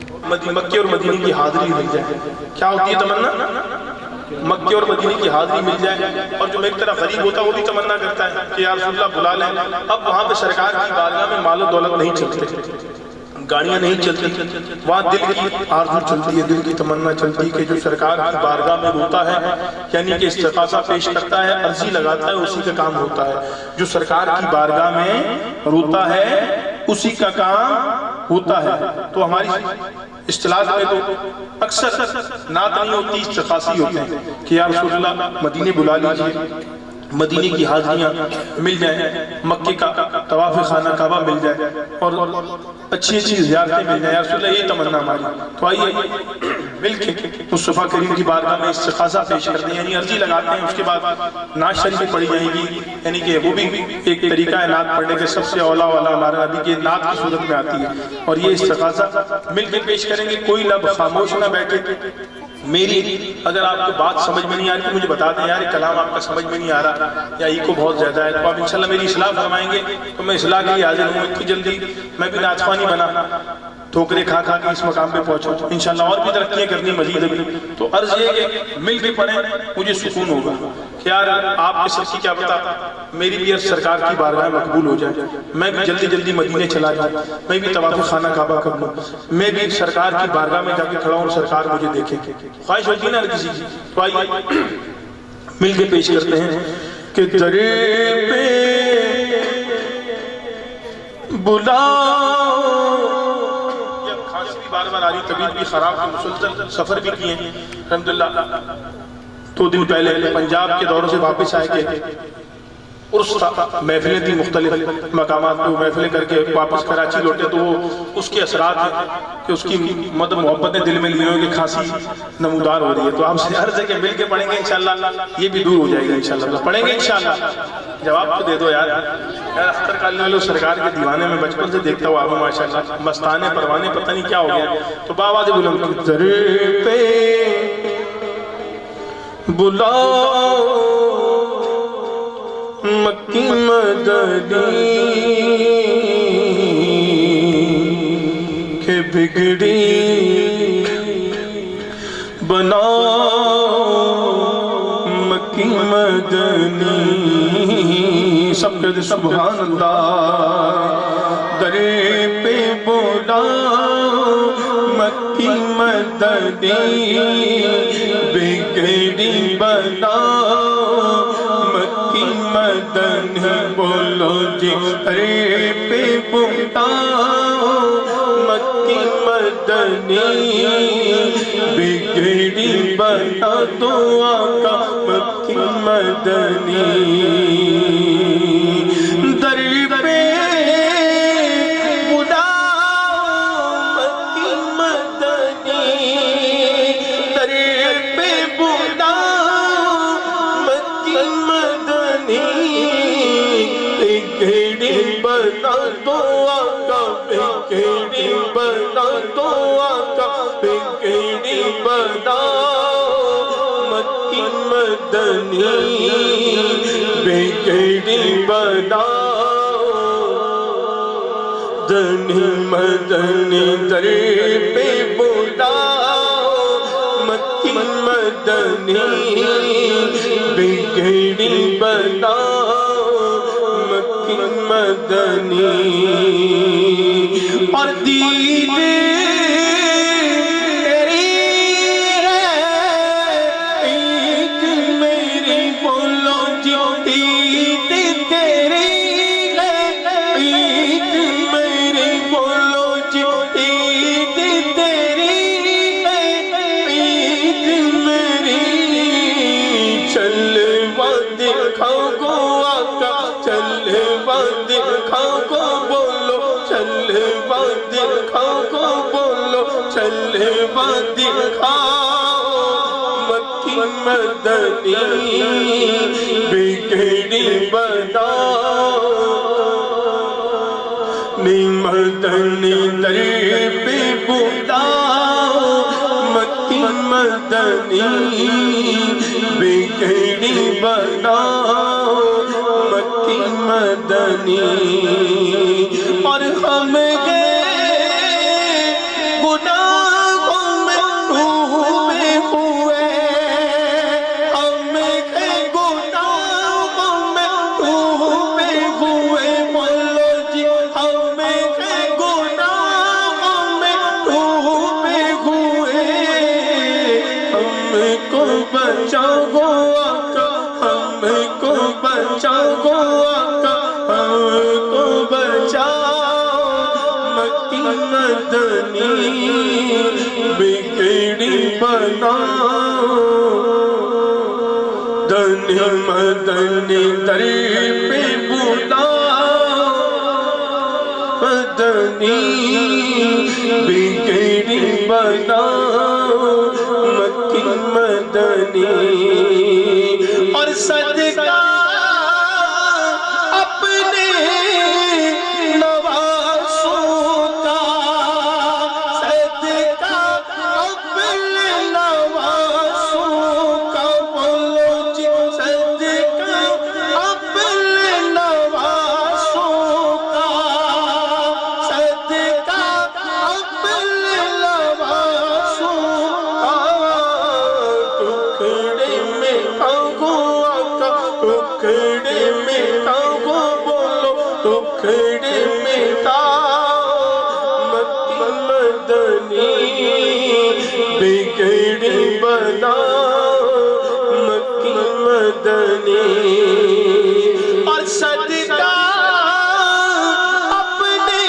مکے اور مدینے کی حاضری مل جائے. کیا ہوتی ہے تمنا؟ مکے اور مدینے کی حاضری مل جائے. اور جو ایک طرح غریب ہوتا ہے وہ بھی تمنا کرتا ہے کہ یا رسول اللہ بلا لیں. اب وہاں پہ سرکار کی بارگاہ میں مال و دولت نہیں چلتے، گاڑیاں نہیں چلتی، وہاں دل کی آرزو چلتی ہے، دل کی تمنا چلتی ہے کہ جو سرکار کی بارگاہ میں روتا ہے، یعنی کہ استغاثہ پیش کرتا ہے، عرضی لگاتا ہے، اسی کا کام ہوتا ہے. جو سرکار کی بارگاہ میں روتا ہے اسی کا کام ہوتا ہے. تو ہماری اصطلاح میں تو اکثر نعت نہیں ہوتی، استغاثی ہوتے ہیں کہ یا رسول اللہ مدینے بلا لیجئے، مدینے کی حاضریاں مل جائیں، مکے کا طواف خانہ کعبہ مل جائے، اور اچھی اچھی زیارتیں مل جائیں. یا رسول اللہ یہ تمنا ہماری. تو آئیے مل کے مصطفیٰ کریم کی بارگاہ میں استغاثہ پیش کرتے ہیں، یعنی عرضی لگاتے ہیں. اس کے بعد نعت شریف پڑھی جائے گی، یعنی کہ وہ بھی ایک طریقہ ہے نعت پڑھنے کے، سب سے اولا والا ہمارا نبی کے نعت کی صورت میں آتی ہے. اور یہ استغاثہ مل کے پیش کریں گے. کوئی لب خاموش نہ بیٹھے. میری اگر آپ کو بات سمجھ میں نہیں آ رہی تو مجھے بتا دیں یار کلام آپ کا سمجھ میں نہیں آ رہا یا ایکو بہت زیادہ ہے، تو آپ انشاءاللہ میری اصلاح فرمائیں گے تو میں اصلاح کے لیے حاضر ہوں. اتنی جلدی میں بھی نعت خوانی بنا ٹھوکرے کھا کھا کے اس مقام پہ پہنچا انشاءاللہ. اور بھی ترقیاں کرنی مزید ابھی. تو عرض یہ کہ مل کے پڑھیں، مجھے سکون ہوگا کہ یار آپ کے سر کی کیا پتا میری بھی عرض سرکار کی بارگاہ مقبول ہو جائے، میں بھی جلدی جلدی مدینے چلا جاؤں، میں بھی طواف خانہ کعبہ کر لوں، میں بھی سرکار کی بارگاہ میں جا کے کھڑا ہوں، سرکار مجھے دیکھیں. خواہش ہوتی ہے نا ہر کسی کی. تو آئیے مل کے پیش کرتے ہیں کہ درے پہ بلاؤ. یہ کھانسی بھی بار بار آ رہی، طبیعت بھی خراب، مسلسل سفر بھی کیے ہیں الحمدللہ. 2 دن پہلے پنجاب کے دوروں سے واپس آئے کہ عرس تھا، محفلیں تھی مختلف مقامات پہ، محفلیں کر کے واپس کراچی لوٹے. تو وہ اس کے اثرات ہیں کہ اس کی مد محبتیں دل میں لی ہوئے کہ کھانسی نمودار ہو رہی ہے. تو آپ سے عرض ہے کہ مل کے پڑھیں گے انشاءاللہ یہ بھی دور ہو جائے گا انشاءاللہ. پڑھیں گے انشاءاللہ. جواب تو دے دو یار. اختر کالنے والے سرکار کے دیوانے میں بچپن سے دیکھتا ہوا ہوں ماشاءاللہ. مستانے پروانے پتہ نہیں کیا ہو گیا. تو بآواز بلند درے پہ بلاؤ مکی مدنی کہ بگڑی بناؤ مکی مدنی. سب کہتے سبحان اللہ. درے پہ بلاؤ مکی مدنی بگڑی بناؤ مکی مدنی. بولو جی درے پہ بلاؤ مکی مدنی بگڑی بنا دو آقا مکی مدنی. در پہ بگڑی بناؤ دنی مدنی. در پہ بلاؤ مکی مدنی بگڑی بناؤ مکی مدنی. اور دیدے مدنی بگڑی بناؤ نی مدنی. در پہ بلاؤ مکی مدنی بگڑی بناؤ مکی مدنی. اور ہم گئے گناہ کو بچاؤ آقا، ہم کو بچاؤ آقا، ہم کو بچاؤ مکی مدنی بگڑی بناؤ، دنی مدنی در پہ بلاؤ، مدنی بگڑی بناؤ مکی مدنی، اور صدقہ اپنے نواسوں کا، صدقہ اپنے نواسوں کا، بولو جی صدقہ اپنے نواسوں کا، صدقہ اپنے نواسوں کا، ٹکڑے میں آگو آقا، ٹکڑے میں آگو، بولو ٹکڑے میں مکی مدنی بگڑی بناؤ مکی مدنی، اور صدقہ اپنے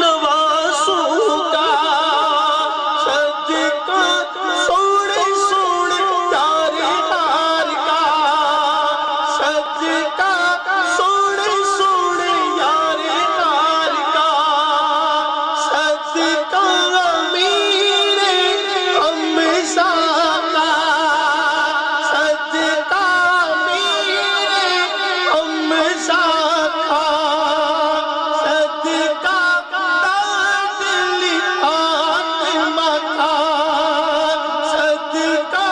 نواسوں کا، صدقہ سوڑے سوڑے یار ہار کا، صدقہ سوڑے سوڑے یار ہار کا، صدقہ امیر حمزہ کا، صدقہ امیر حمزہ کا، صدقہ لاڈلی فاطمہ کا، صدقہ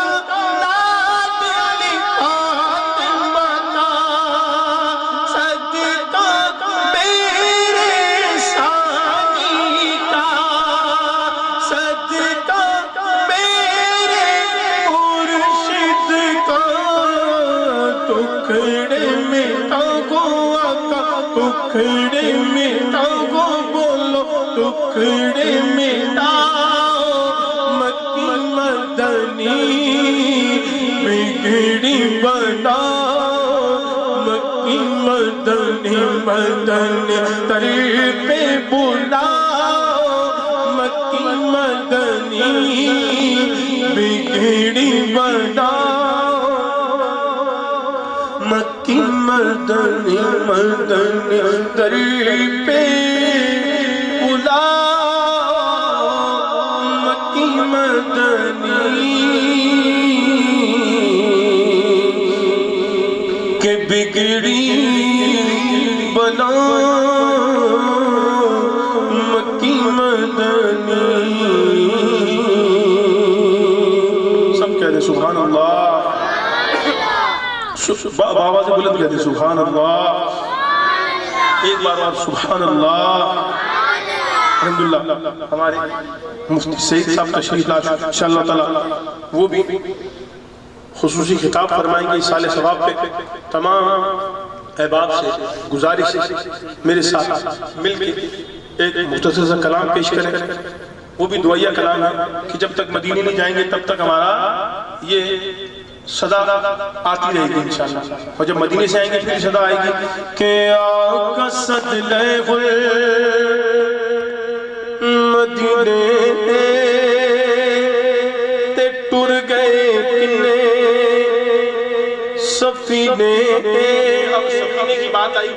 لاڈلی فاطمہ کا، صدقہ میرے ثانی کا، صدقہ میرے مرشد کا، ٹکڑے میں آگو آقا، ٹکڑے میں آگو، بولو ٹکڑے میں مکی مدنی بگڑی بناؤ مکی مدنی، مدنی در پہ بلاؤ مکی مدنی بگڑی بناؤ مکی مدنی، مدنی در پہ بلاؤ مکی مدنی، کہ بگڑی بناؤ مکی مدنی، سب کہہ دیں سبحان اللہ، بابا سے بلند کہہ دیں سبحان اللہ، ایک بار اور سبحان اللہ۔ الحمدللہ ہمارے مفتی سعید صاحب تشریف لا چکے، انشاءاللہ تعالی وہ بھی خصوصی خطاب فرمائیں گے سال ثواب پہ۔ تمام احباب سے گزارش ہے میرے ساتھ مل کے ایک مختصر سا کلام پیش کریں، وہ بھی دعائیہ کلام ہے کہ جب تک مدینے نہیں جائیں گے تب تک ہمارا یہ صدا آتی رہے گی انشاءاللہ، اور جب مدینے سے آئیں گے پھر صدا آئے گی کہ آقا صد لے ہوئے مدینے تے ٹر گئے کنے سفینے۔ اب سفینے کی بات آئی،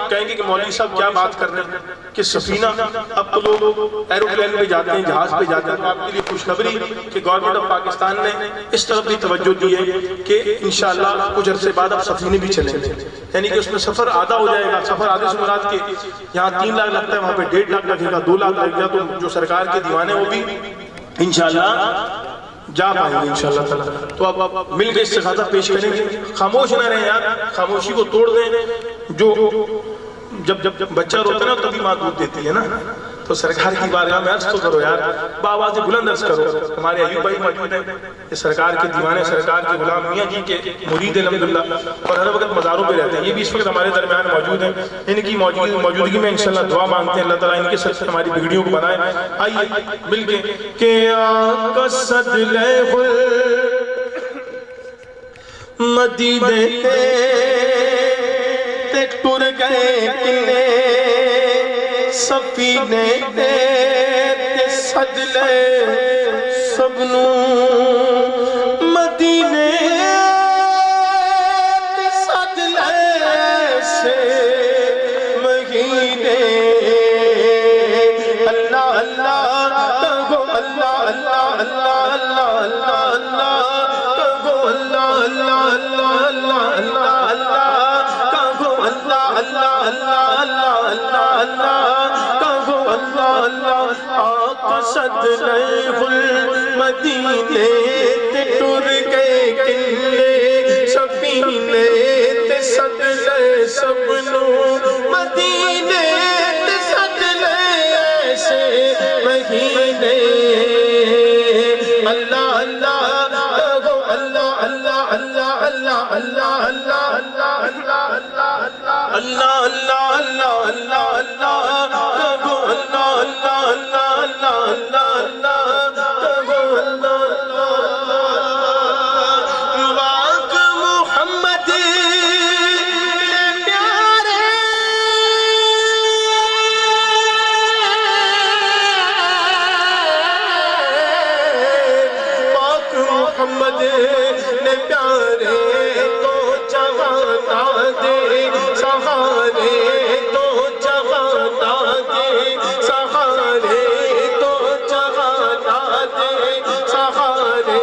کہیں گے کہ مولوی صاحب کیا بات کر رہے ہیں کہ سفینہ، اب تو لوگ ایروپلین پہ جاتے ہیں، جہاز پہ جاتے ہیں، تو آپ کے لیے خوشخبری کہ گورنمنٹ آف پاکستان نے اس طرف بھی توجہ دی ہے کہ انشاءاللہ کچھ عرصے بعد اب سفینے بھی چلیں گے، یعنی کہ اس میں سفر آدھا ہو جائے گا۔ سفر آدھے سے مراد کے یہاں 3 لاکھ لگتا ہے، وہاں پہ 1.5 لاکھ لگے گا، 2 لاکھ لگے گا، تو جو سرکار کے دیوانے وہ بھی انشاءاللہ جا پائیں گے انشاءاللہ تعالی۔ تو اب مل کے استغاثہ پیش کریں گے، خاموش نہ رہیں یار، خاموشی کو توڑ دیں۔ جو جب بچہ روتا ہے نا تبھی ماں دودھ دیتی ہے نا، تو سرکار کی بارگاہ میں عرض تو کرو یار، بآواز بلند عرض کرو. ہمارے ایوب بھائی موجود ہیں، یہ سرکار کے دیوانے، سرکار کے غلام میاں جی کے مرید الحمدللہ، اور ہر وقت مزاروں پہ رہتے ہیں. یہ بھی اس وقت ہمارے درمیان موجود ہیں. ان کی موجودگی میں انشاءاللہ دعا مانگتے ہیں، اللہ تعالیٰ ان کے ساتھ ہماری بگڑیوں کو بنائے. آئیے مل کے کہ آقا صدلے مدینے تے ٹر گئے کنے سفینے تے سجلے سبنو مدینے تے سجلے سے مہینے. اللہ اللہ کہو اللہ اللہ اللہ اللہ اللہ اللہ کہو اللہ اللہ اللہ اللہ اللہ کہو اللہ اللہ اللہ اللہ اللہ کہو اللہ اللہ. آقا صدلے مدینے تے ٹر گئے کنے سفینے تے سجلے سبنو مدینے تے سجلے سے مہینے. اللہ اللہ کہو اللہ اللہ اللہ اللہ اللہ اللہ اللہ اللہ اللہ اللہ اللہ اللہ کہو اللہ اللہ اللہ اللہ اللہ کہو اللہ اللہ. واق محمد پیارے پاک محمد نے پیارے تو جہاں دے سہارے تو جہاں دے سہارے تو جہاں دے سہارے.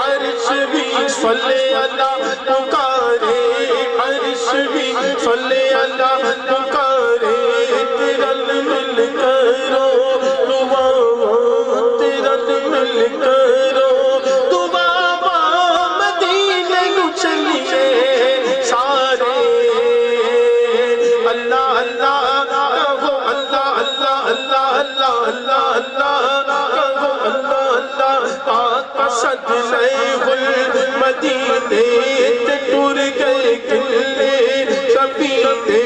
عرش بھی صلی اللہ پکارے عرش بھی صلی اللہ پکارے. تیرن مل کرو دعا تیرن مل کرو دعا مدینے نو چلیے سارے. اللہ اللہ کہو اللہ اللہ اللہ اللہ اللہ اللہ کہو اللہ اللہ. آقا صدلے مدینے تے ٹر گئے کنے سفینے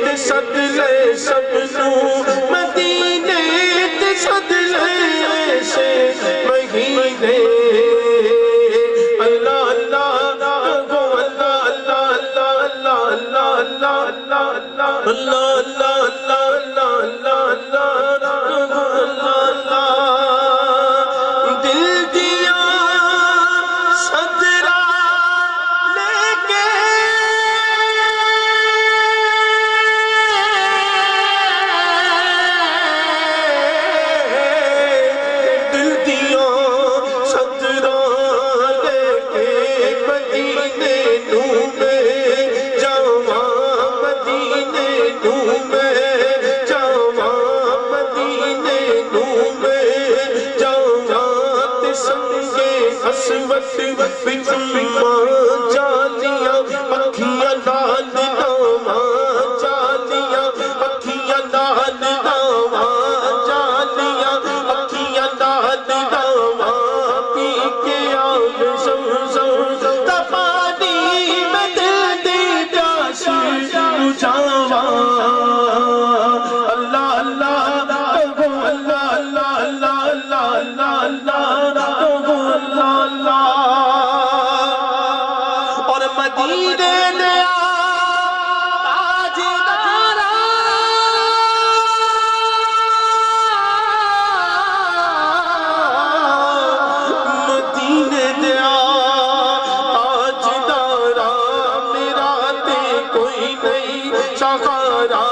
تے سجلے سبنو مدینے تے سجلے سے مہینے. اللہ اللہ کہو اللہ اللہ اللہ اللہ اللہ اللہ اللہ اللہ اللہ اللہ اللہ اللہ اللہ. دل دیا صدرہ لے کے دل دیا صدرہ لے کے مدینے نو میں جاواں مدینے نو میں جاواں مدینے نو میں جاواں تے سنگے اسود وچ ماں جالیاں اکھیاں نال ناواں جالیاں اکھیاں نال ناواں جالیاں اکھیاں نال ناواں پی کے آب زمزم دا پانی میں دل دی پیاس بجھاواں. اللہ اللہ کہو اللہ اللہ اللہ اللہ اللہ اللہ کہو اللہ اللہ. اور مدینے نیا تاجدارا مدینے دیا تاجدارا میرا تے کوئی نہیں سہارا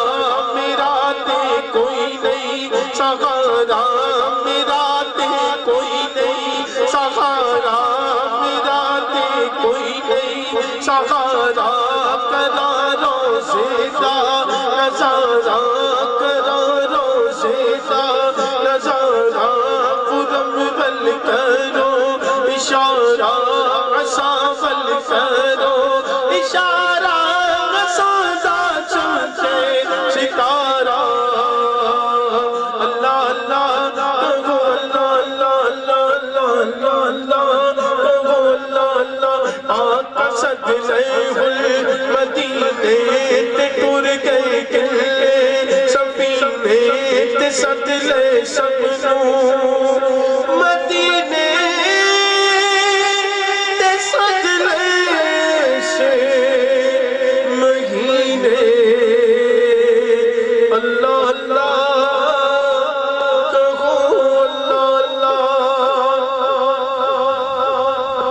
میرا تے کوئی نہیں سہارا میرا تے کوئی نہیں سہارا میرا تے کوئی نہیں سہارا. کرا روزے دا نظارہ کرا روزے دا نظارہ. قرم بل کرو اشارہ عصا بل کرو اشارہ عصا دا چلتے ستارہ. اللہ سنوں مدینے دے سجلے سے مہینے اللہ اللہ کہو اللہ اللہ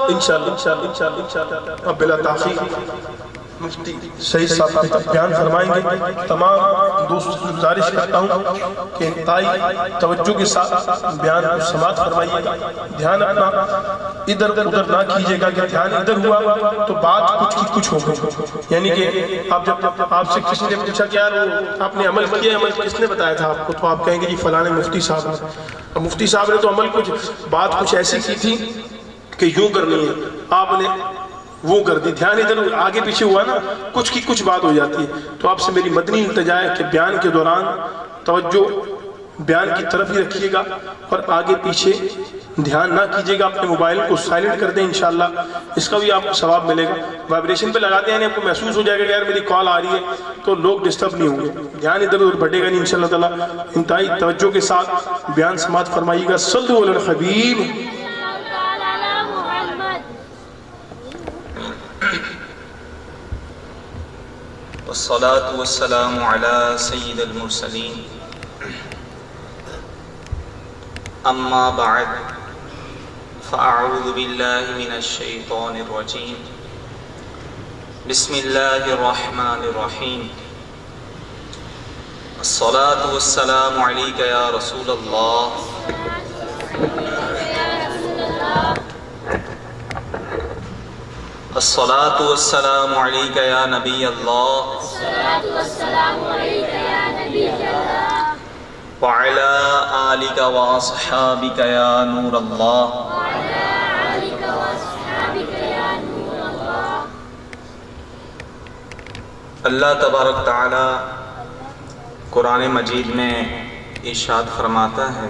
انشاءاللہ اب بلا تاخیر مفتی سعید صاحب بیان فرمائیں گے. تمام دوستوں سے گزارش کرتا ہوں کہ انتہائی توجہ کے ساتھ بیان کو سماعت فرمائیے گا. دھیان اپنا ادھر ادھر نہ کیجیے گا کہ دھیان ادھر ہوا تو بات کچھ کی کچھ ہو گئی. یعنی کہ آپ جب آپ سے کسی نے پوچھا کہ یار آپ نے عمل کیا، عمل کس نے بتایا تھا آپ کو، تو آپ کہیں گے جی فلاں مفتی صاحب نے. اور مفتی صاحب نے تو عمل بات کچھ ایسی کی تھی کہ یوں کرنی ہے، آپ نے وہ کر دی. دھیان ادھر آگے پیچھے ہوا نا، کچھ کی کچھ بات ہو جاتی ہے. تو آپ سے میری مدنی التجا ہے کہ بیان کے دوران توجہ بیان کی طرف ہی رکھیے گا اور آگے پیچھے دھیان نہ کیجیے گا. اپنے موبائل کو سائلنٹ کر دیں، انشاءاللہ اس کا بھی آپ کو ثواب ملے گا. وائبریشن پہ لگاتے ہیں، آپ کو محسوس ہو جائے گا کہ یار میری کال آ رہی ہے، تو لوگ ڈسٹرب نہیں ہوں گے. دھیان ادھر ادھر بٹے گا نہیں انشاءاللہ تعالیٰ. انتہائی توجہ کے ساتھ بیان سماعت فرمائیے گا. صلو علی الحبیب. والصلاة والسلام على سيد المرسلين أما بعد فأعوذ بالله من الشيطان الرجيم بسم الله الرحمن الرحيم الصلاة والسلام عليك يا رسول الله الصلاة والسلام عليك يا نبي الله وعلى آلك وأصحابك يا نور الله. اللہ تبارک تعالی قرآن مجید میں ارشاد فرماتا ہے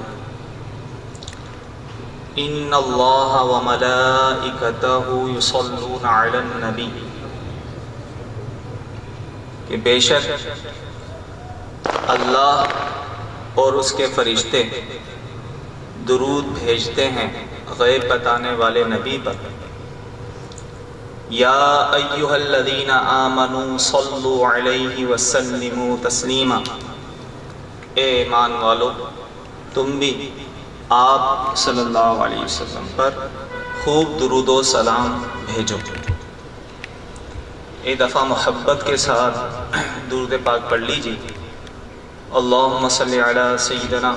ان اللہ وملائکتہ یصلون علی النبی، کہ بے شک اللہ اور اس کے فرشتے درود بھیجتے ہیں غیب بتانے والے نبی پر. یا ایھا الذین آمنوا صلوا علیہ وسلموا تسلیما، اے ایمان والو تم بھی آپ صلی اللہ علیہ وسلم پر خوب درود و سلام بھیجو. ایک دفعہ محبت کے ساتھ درود پاک پڑھ لیجیے. اللہم صلی علی سیدنا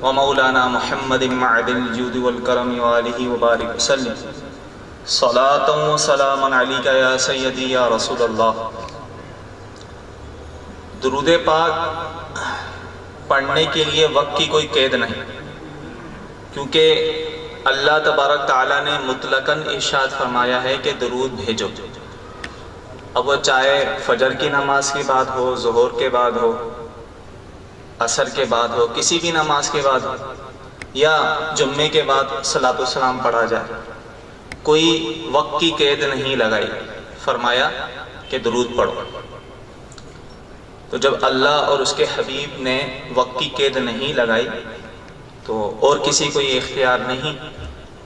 و مولانا محمد معد الجود والکرم وآلہ وبارک وسلم صلاۃ و سلام علیک یا سیدی یا رسول اللہ. درود پاک پڑھنے کے لیے وقت کی کوئی قید نہیں، کیونکہ اللہ تبارک تعالیٰ نے مطلقاً ارشاد فرمایا ہے کہ درود بھیجو. اب وہ چاہے فجر کی نماز کے بعد ہو، ظہر کے بعد ہو، عصر کے بعد ہو، کسی بھی نماز کے بعد ہو، یا جمعے کے بعد صلاۃ والسلام پڑھا جائے، کوئی وقت کی قید نہیں لگائی. فرمایا کہ درود پڑھو. تو جب اللہ اور اس کے حبیب نے وقت کی قید نہیں لگائی تو اور کسی کو یہ اختیار نہیں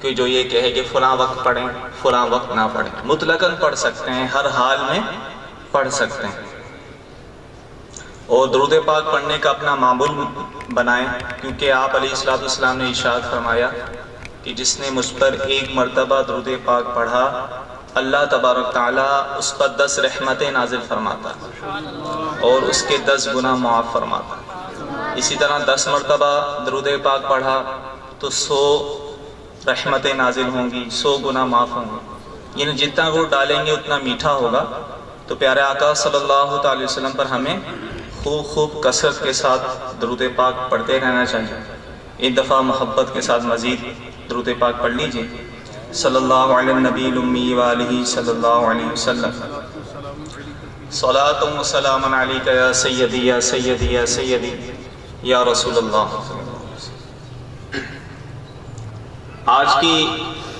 کہ جو یہ کہے کہ فلاں وقت پڑھیں فلاں وقت نہ پڑھیں. مطلقاً پڑھ سکتے ہیں، ہر حال میں پڑھ سکتے ہیں. اور درود پاک پڑھنے کا اپنا معمول بنائیں، کیونکہ آپ علیہ السلام نے ارشاد فرمایا کہ جس نے مجھ پر ایک مرتبہ درود پاک پڑھا اللہ تبارک تعالیٰ اس پر 10 رحمتیں نازل فرماتا اور اس کے 10 گناہ معاف فرماتا. اسی طرح 10 مرتبہ درود پاک پڑھا تو 100 رحمتیں نازل ہوں گی، 100 گناہ معاف ہوں گے. یعنی جتنا گڑ ڈالیں گے اتنا میٹھا ہوگا. تو پیارے آقا صلی اللہ علیہ وسلم پر ہمیں خوب کثرت کے ساتھ درود پاک پڑھتے رہنا چاہیے. ایک دفعہ محبت کے ساتھ مزید درود پاک پڑھ لیجئے. صلی اللہ علی النبی الامی وآلہ صلی اللہ علیہ وسلم. صلاۃ و سلام علیک یا سیدی یا سیدی یا سیدی یا رسول اللہ. آج کی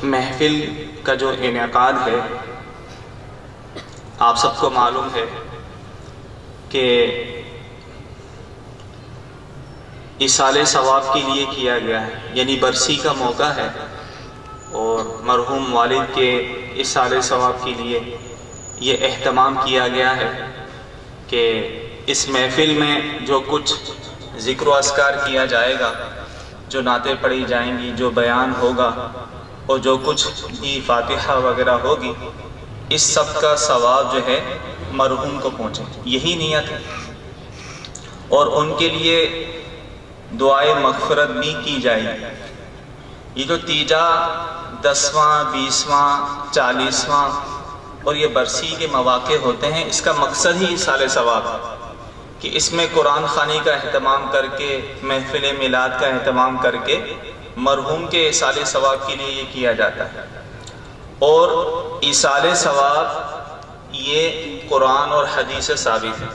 محفل کا جو انعقاد ہے آپ سب کو معلوم ہے کہ ایصال ثواب کے لیے کیا گیا ہے، یعنی برسی کا موقع ہے اور مرحوم والد کے ایصال ثواب کے لیے یہ اہتمام کیا گیا ہے کہ اس محفل میں جو کچھ ذکر و اذکار کیا جائے گا، جو نعتیں پڑھی جائیں گی، جو بیان ہوگا اور جو کچھ بھی فاتحہ وغیرہ ہوگی، اس سب کا ثواب جو ہے مرحوم کو پہنچے، یہی نیت ہے۔ اور ان کے لیے دعائے مغفرت بھی کی جائے گی۔ یہ جو تیجا 10واں 20واں 40واں اور یہ برسی کے مواقع ہوتے ہیں، اس کا مقصد ہی ایصال ثواب ہے کہ اس میں قرآن خوانی کا اہتمام کر کے، محفل میلاد کا اہتمام کر کے مرحوم کے ایصال ثواب کے لیے یہ کیا جاتا ہے۔ اور ایصال ثواب یہ قرآن اور حدیث سے ثابت ہے،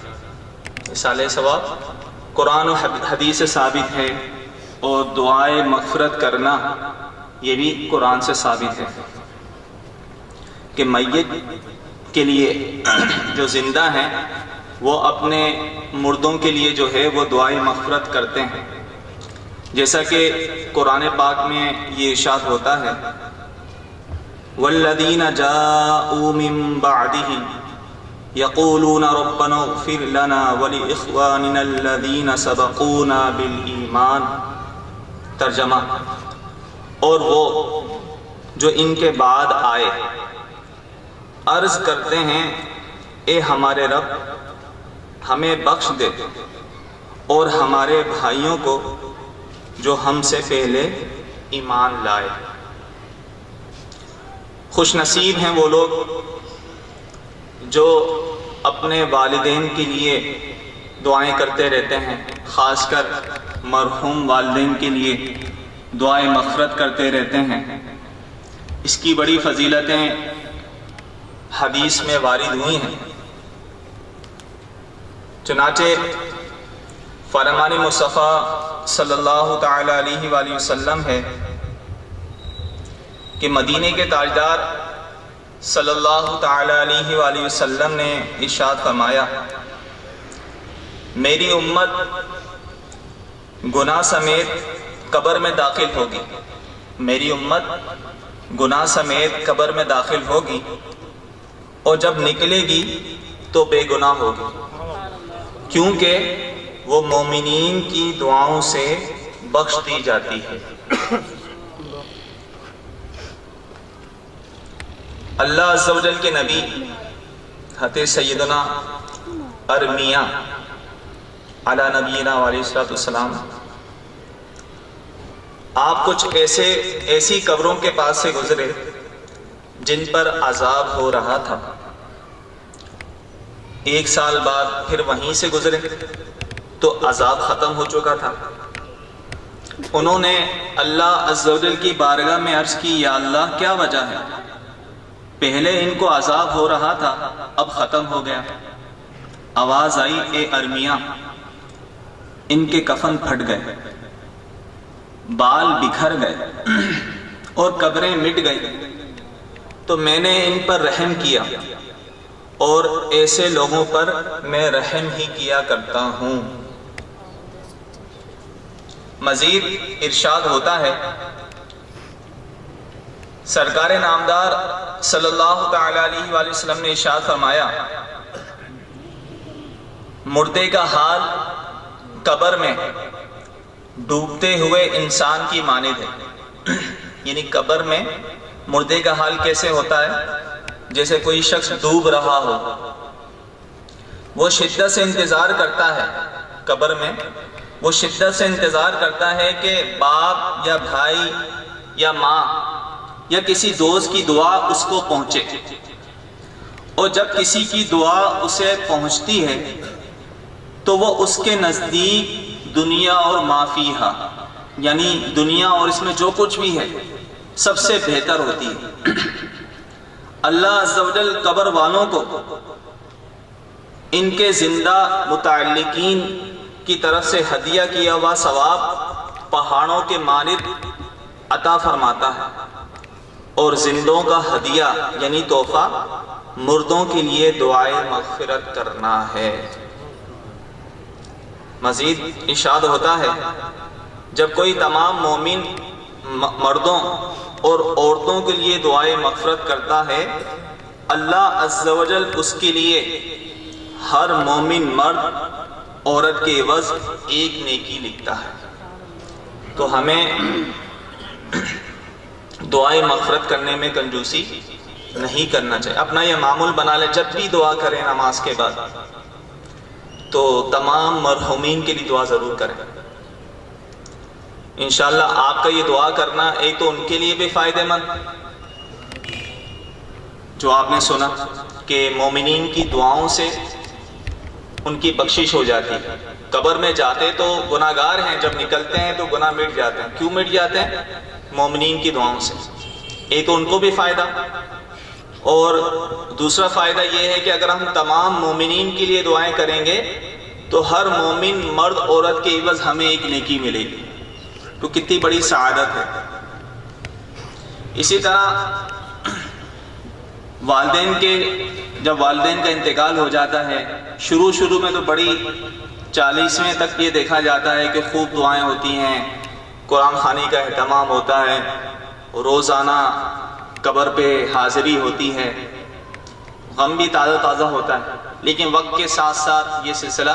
ایصال ثواب قرآن و حدیث سے ثابت ہے، اور دعائے مغفرت کرنا یہ بھی قرآن سے ثابت ہے کہ میت کے لیے جو زندہ ہیں وہ اپنے مردوں کے لیے جو ہے وہ دعائے مغفرت کرتے ہیں، جیسا کہ قرآن پاک میں یہ ارشاد ہوتا ہے وَالَّذِينَ جَاءُوا مِن بَعْدِهِمْ يَقُولُونَ رَبَّنَا اغْفِرْ لَنَا وَلِإِخْوَانِنَا الَّذِينَ سَبَقُونَا بِالْإِيمَانِ۔ ترجمہ، اور وہ جو ان کے بعد آئے عرض کرتے ہیں اے ہمارے رب ہمیں بخش دے، اور ہمارے بھائیوں کو جو ہم سے پہلے ایمان لائے۔ خوش نصیب ہیں وہ لوگ جو اپنے والدین کے لیے دعائیں کرتے رہتے ہیں، خاص کر مرحوم والدین کے لیے دعائیں مغفرت کرتے رہتے ہیں۔ اس کی بڑی فضیلتیں حدیث میں وارد ہوئی ہیں، چنانچہ فرمان مصطفیٰ صلی اللہ تعالی علیہ وآلہ وسلم ہے کہ مدینے کے تاجدار صلی اللہ تعالی علیہ وآلہ وسلم نے ارشاد فرمایا میری امت گناہ سمیت قبر میں داخل ہوگی، میری امت گناہ سمیت قبر میں داخل ہوگی، اور جب نکلے گی تو بے گناہ ہوگی، کیونکہ وہ مومنین کی دعاؤں سے بخش دی جاتی ہے۔ اللہ عز و جل کے نبی حضرت سیدنا ارمیہ علی نبینا علیہ السلام آپ کچھ ایسی قبروں کے پاس سے گزرے جن پر عذاب ہو رہا تھا۔ 1 سال بعد پھر وہیں سے گزرے تو عذاب ختم ہو چکا تھا۔ انہوں نے اللہ عز و جل کی بارگاہ میں عرض کی یا اللہ کیا وجہ ہے؟ پہلے ان کو عذاب ہو رہا تھا اب ختم ہو گیا۔ آواز آئی اے ارمیہ، ان کے کفن پھٹ گئے، بال بکھر گئے اور قبریں مٹ گئی، تو میں نے ان پر رحم کیا، اور ایسے لوگوں پر میں رحم ہی کیا کرتا ہوں۔ مزید ارشاد ہوتا ہے سرکار نامدار صلی اللہ تعالی علیہ وآلہ وسلم نے ارشاد فرمایا مردے کا حال قبر میں ڈوبتے ہوئے انسان کی مانند ہے۔ یعنی قبر میں مردے کا حال کیسے ہوتا ہے؟ جیسے کوئی شخص ڈوب رہا ہو، وہ شدت سے انتظار کرتا ہے، قبر میں وہ شدت سے انتظار کرتا ہے کہ باپ یا بھائی یا ماں یا کسی دوست کی دعا اس کو پہنچے، اور جب کسی کی دعا اسے پہنچتی ہے تو وہ اس کے نزدیک دنیا اور ما فیہا، یعنی دنیا اور اس میں جو کچھ بھی ہے سب سے بہتر ہوتی ہے۔ اللہ عز و جل قبر والوں کو ان کے زندہ متعلقین کی طرف سے ہدیہ کیا ہوا ثواب پہاڑوں کے مانند عطا فرماتا ہے، اور زندوں کا ہدیہ یعنی تحفہ مردوں کے لیے دعائے مغفرت کرنا ہے۔ مزید ارشاد ہوتا ہے جب کوئی تمام مومن مردوں اور عورتوں کے لیے دعائے مغفرت کرتا ہے اللہ عز و جل اس کے لیے ہر مومن مرد عورت کے عوض ایک نیکی لکھتا ہے۔ تو ہمیں دعائے مغفرت کرنے میں کنجوسی نہیں کرنا چاہیے، اپنا یہ معمول بنا لیں جب بھی دعا کریں نماز کے بعد تو تمام مرحومین کے لیے دعا ضرور کریں۔ انشاءاللہ آپ کا یہ دعا کرنا ایک تو ان کے لیے بھی فائدہ مند، جو آپ نے سنا کہ مومنین کی دعاؤں سے ان کی بخشش ہو جاتی ہے۔ قبر میں جاتے تو گناہگار ہیں، جب نکلتے ہیں تو گناہ مٹ جاتے ہیں۔ کیوں مٹ جاتے ہیں؟ مومنین کی دعاؤں سے۔ ایک تو ان کو بھی فائدہ، اور دوسرا فائدہ یہ ہے کہ اگر ہم تمام مومنین کے لیے دعائیں کریں گے تو ہر مومن مرد عورت کے عوض ہمیں ایک نیکی ملے گی، تو کتنی بڑی سعادت ہے۔ اسی طرح جب والدین کا انتقال ہو جاتا ہے، شروع میں تو بڑی 40ویں تک یہ دیکھا جاتا ہے کہ خوب دعائیں ہوتی ہیں، قرآن خوانی کا اہتمام ہوتا ہے، روزانہ قبر پہ حاضری ہوتی ہے، غم بھی تازہ ہوتا ہے، لیکن وقت کے ساتھ ساتھ یہ سلسلہ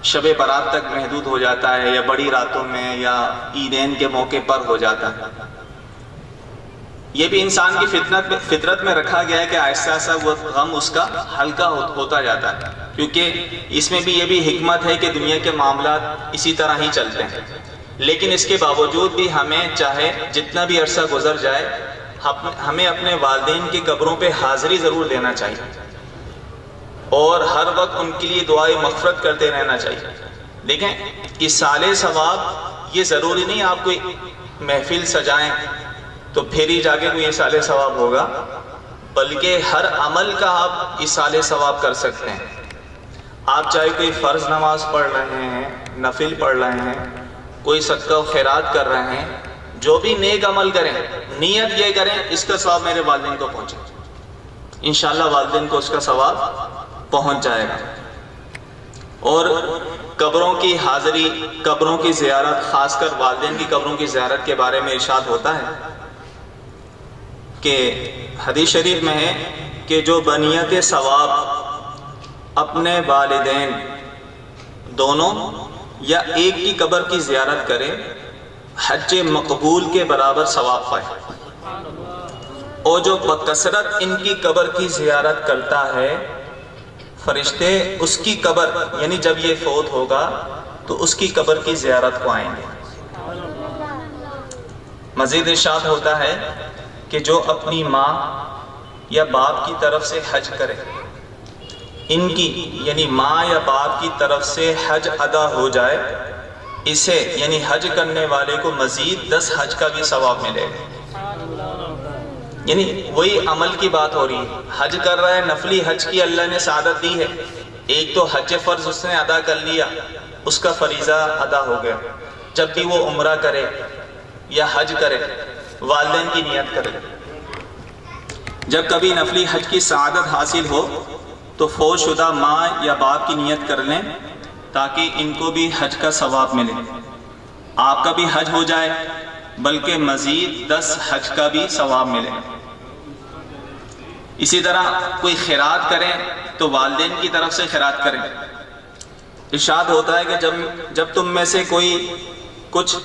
شب برات تک محدود ہو جاتا ہے، یا بڑی راتوں میں یا عیدین کے موقع پر ہو جاتا ہے۔ یہ بھی انسان کی فطرت میں رکھا گیا ہے کہ آہستہ آہستہ وہ غم اس کا ہلکا ہوتا جاتا ہے، کیونکہ اس میں بھی یہ بھی حکمت ہے کہ دنیا کے معاملات اسی طرح ہی چلتے ہیں، لیکن اس کے باوجود بھی ہمیں چاہے جتنا بھی عرصہ گزر جائے ہمیں اپنے والدین کی قبروں پہ حاضری ضرور دینا چاہیے، اور ہر وقت ان کے لیے دعائے مغفرت کرتے رہنا چاہیے۔ دیکھیں ایصال ثواب یہ ضروری نہیں آپ کوئی محفل سجائیں تو پھر ہی جا کے کوئی ایصال ثواب ہوگا، بلکہ ہر عمل کا آپ ایصال ثواب کر سکتے ہیں۔ آپ چاہے کوئی فرض نماز پڑھ رہے ہیں، نفل پڑھ رہے ہیں، کوئی صدقہ و خیرات کر رہے ہیں، جو بھی نیک عمل کریں نیت یہ کریں اس کا ثواب میرے والدین کو پہنچے، انشاءاللہ والدین کو اس کا ثواب پہنچ جائے گا۔ اور قبروں کی حاضری، قبروں کی زیارت، خاص کر والدین کی قبروں کی زیارت کے بارے میں ارشاد ہوتا ہے کہ حدیث شریف میں ہے کہ جو بنیت ثواب اپنے والدین دونوں یا ایک کی قبر کی زیارت کرے حج مقبول کے برابر ثواب پائے، اور جو بکثرت ان کی قبر کی زیارت کرتا ہے فرشتے اس کی قبر یعنی جب یہ فوت ہوگا تو اس کی قبر کی زیارت کو آئیں گے۔ مزید ارشاد ہوتا ہے کہ جو اپنی ماں یا باپ کی طرف سے حج کرے، ان کی یعنی ماں یا باپ کی طرف سے حج ادا ہو جائے، اسے یعنی حج کرنے والے کو مزید 10 حج کا بھی ثواب ملے گا۔ یعنی وہی عمل کی بات ہو رہی ہے، حج کر رہا ہے، نفلی حج کی اللہ نے سعادت دی ہے، ایک تو حج فرض اس نے ادا کر لیا، اس کا فریضہ ادا ہو گیا، جب بھی وہ عمرہ کرے یا حج کرے والدین کی نیت کرے، جب کبھی نفلی حج کی سعادت حاصل ہو تو فوت شدہ ماں یا باپ کی نیت کر لیں تاکہ ان کو بھی حج کا ثواب ملے، آپ کا بھی حج ہو جائے بلکہ مزید 10 حج کا بھی ثواب ملے۔ اسی طرح کوئی خیرات کریں تو والدین کی طرف سے خیرات کریں۔ ارشاد ہوتا ہے کہ جب تم میں سے کوئی کچھ